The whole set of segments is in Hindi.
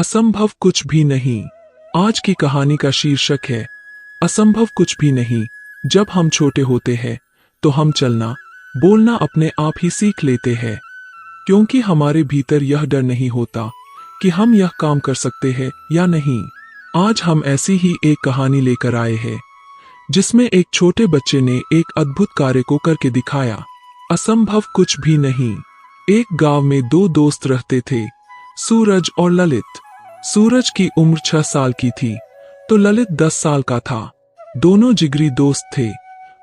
असंभव कुछ भी नहीं। आज की कहानी का शीर्षक है असंभव कुछ भी नहीं। जब हम छोटे होते हैं तो हम चलना बोलना अपने आप ही सीख लेते हैं, क्योंकि हमारे भीतर यह डर नहीं होता कि हम यह काम कर सकते हैं या नहीं। आज हम ऐसी ही एक कहानी लेकर आए हैं जिसमें एक छोटे बच्चे ने एक अद्भुत कार्य को करके दिखाया। असंभव कुछ भी नहीं। एक गांव में दो दोस्त रहते थे, सूरज और ललित। सूरज की उम्र 6 साल की थी तो ललित 10 साल का था। दोनों जिगरी दोस्त थे।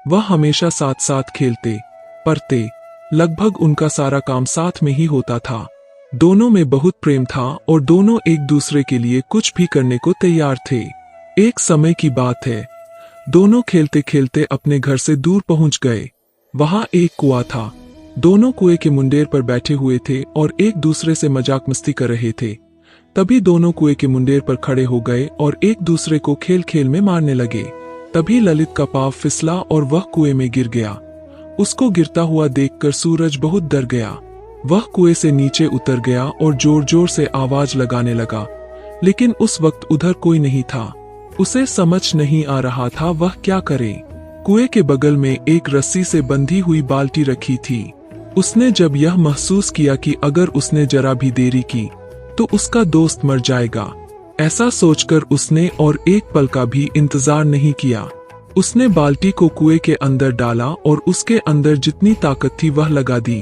वह हमेशा साथ साथ खेलते, पढ़ते, लगभग उनका सारा काम साथ में ही होता था। दोनों में बहुत प्रेम था और दोनों एक दूसरे के लिए कुछ भी करने को तैयार थे। एक समय की बात है, दोनों खेलते खेलते अपने घर से दूर पहुंच गए। वहां एक कुआं था। दोनों कुएं के मुंडेर पर बैठे हुए थे और एक दूसरे से मजाक मस्ती कर रहे थे। तभी दोनों कुएं के मुंडेर पर खड़े हो गए और एक दूसरे को खेल खेल में मारने लगे। तभी ललित का पांव फिसला और वह कुएं में गिर गया। उसको गिरता हुआ देखकर सूरज बहुत डर गया। वह कुएं से नीचे उतर गया और जोर जोर से आवाज लगाने लगा, लेकिन उस वक्त उधर कोई नहीं था। उसे समझ नहीं आ रहा था वह क्या करे। कुएं के बगल में एक रस्सी से बंधी हुई बाल्टी रखी थी। उसने जब यह महसूस किया कि अगर उसने जरा भी देरी की तो उसका दोस्त मर जाएगा, ऐसा सोचकर उसने और एक पल का भी इंतजार नहीं किया। उसने बाल्टी को कुएं के अंदर डाला और उसके अंदर जितनी ताकत थी वह लगा दी।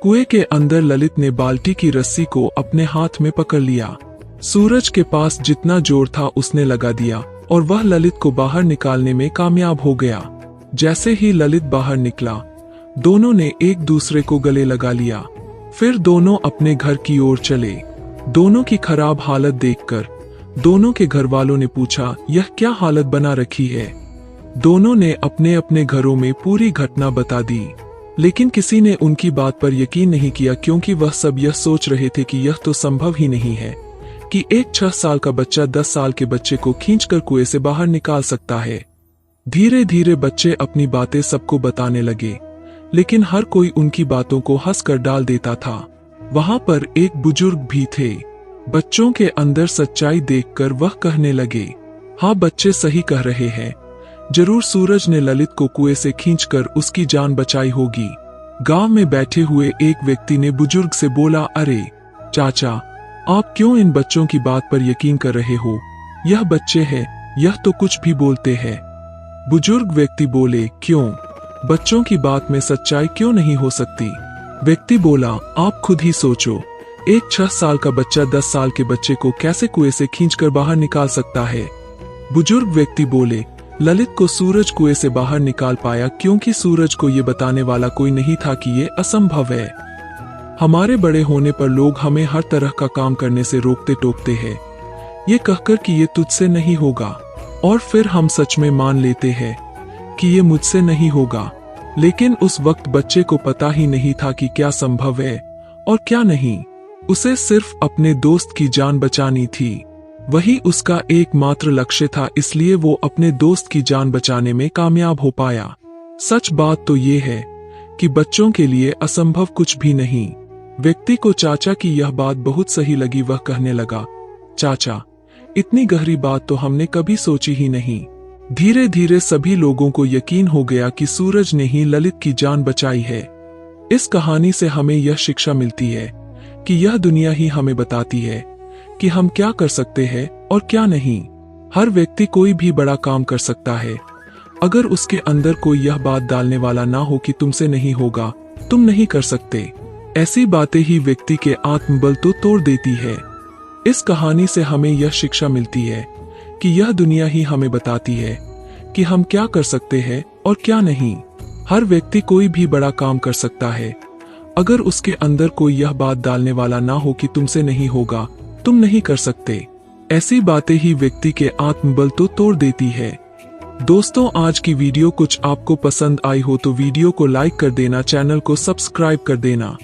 कुएं के अंदर ललित ने बाल्टी की रस्सी को अपने हाथ में पकड़ लिया। सूरज के पास जितना जोर था उसने लगा दिया और वह ललित को बाहर निकालने में कामयाब हो गया। जैसे ही ललित बाहर निकला, दोनों ने एक दूसरे को गले लगा लिया। फिर दोनों अपने घर की ओर चले। दोनों की खराब हालत देखकर दोनों के घर वालों ने पूछा, यह क्या हालत बना रखी है। दोनों ने अपने अपने घरों में पूरी घटना बता दी, लेकिन किसी ने उनकी बात पर यकीन नहीं किया, क्योंकि वह सब यह सोच रहे थे कि यह तो संभव ही नहीं है कि एक 6 साल का बच्चा 10 साल के बच्चे को खींचकर कुएं से बाहर निकाल सकता है। धीरे धीरे बच्चे अपनी बातें सबको बताने लगे, लेकिन हर कोई उनकी बातों को हंसकर डाल देता था। वहां पर एक बुजुर्ग भी थे। बच्चों के अंदर सच्चाई देखकर वह कहने लगे, हाँ, बच्चे सही कह रहे हैं। जरूर सूरज ने ललित को कुएं से खींचकर उसकी जान बचाई होगी। गांव में बैठे हुए एक व्यक्ति ने बुजुर्ग से बोला, अरे चाचा, आप क्यों इन बच्चों की बात पर यकीन कर रहे हो? यह बच्चे हैं, यह तो कुछ भी बोलते हैं। बुजुर्ग व्यक्ति बोले, क्यों? बच्चों की बात में सच्चाई क्यों नहीं हो सकती? व्यक्ति बोला, आप खुद ही सोचो, एक 6 साल का बच्चा 10 साल के बच्चे को कैसे कुएं से खींचकर बाहर निकाल सकता है? बुजुर्ग व्यक्ति बोले, ललित को सूरज कुएं से बाहर निकाल पाया क्योंकि सूरज को ये बताने वाला कोई नहीं था कि ये असंभव है। हमारे बड़े होने पर लोग हमें हर तरह का काम करने से रोकते टोकते हैं, ये कहकर कि ये तुझसे नहीं होगा, और फिर हम सच में मान लेते हैं कि ये मुझसे नहीं होगा। लेकिन उस वक्त बच्चे को पता ही नहीं था कि क्या संभव है और क्या नहीं। उसे सिर्फ अपने दोस्त की जान बचानी थी, वही उसका एकमात्र लक्ष्य था, इसलिए वो अपने दोस्त की जान बचाने में कामयाब हो पाया। सच बात तो ये है कि बच्चों के लिए असंभव कुछ भी नहीं। व्यक्ति को चाचा की यह बात बहुत सही लगी। वह कहने लगा, चाचा, इतनी गहरी बात तो हमने कभी सोची ही नहीं। धीरे धीरे सभी लोगों को यकीन हो गया कि सूरज ने ही ललित की जान बचाई है। इस कहानी से हमें यह शिक्षा मिलती है कि यह दुनिया ही हमें बताती है कि हम क्या कर सकते हैं और क्या नहीं। हर व्यक्ति कोई भी बड़ा काम कर सकता है, अगर उसके अंदर कोई यह बात डालने वाला ना हो कि तुमसे नहीं होगा, तुम नहीं कर सकते। ऐसी बातें ही व्यक्ति के आत्मबल तो तोड़ देती है। इस कहानी से हमें यह शिक्षा मिलती है कि यह दुनिया ही हमें बताती है कि हम क्या कर सकते हैं और क्या नहीं। हर व्यक्ति कोई भी बड़ा काम कर सकता है, अगर उसके अंदर कोई यह बात डालने वाला ना हो कि तुमसे नहीं होगा, तुम नहीं कर सकते। ऐसी बातें ही व्यक्ति के आत्मबल तो तोड़ देती है। दोस्तों, आज की वीडियो कुछ आपको पसंद आई हो तो वीडियो को लाइक कर देना, चैनल को सब्सक्राइब कर देना।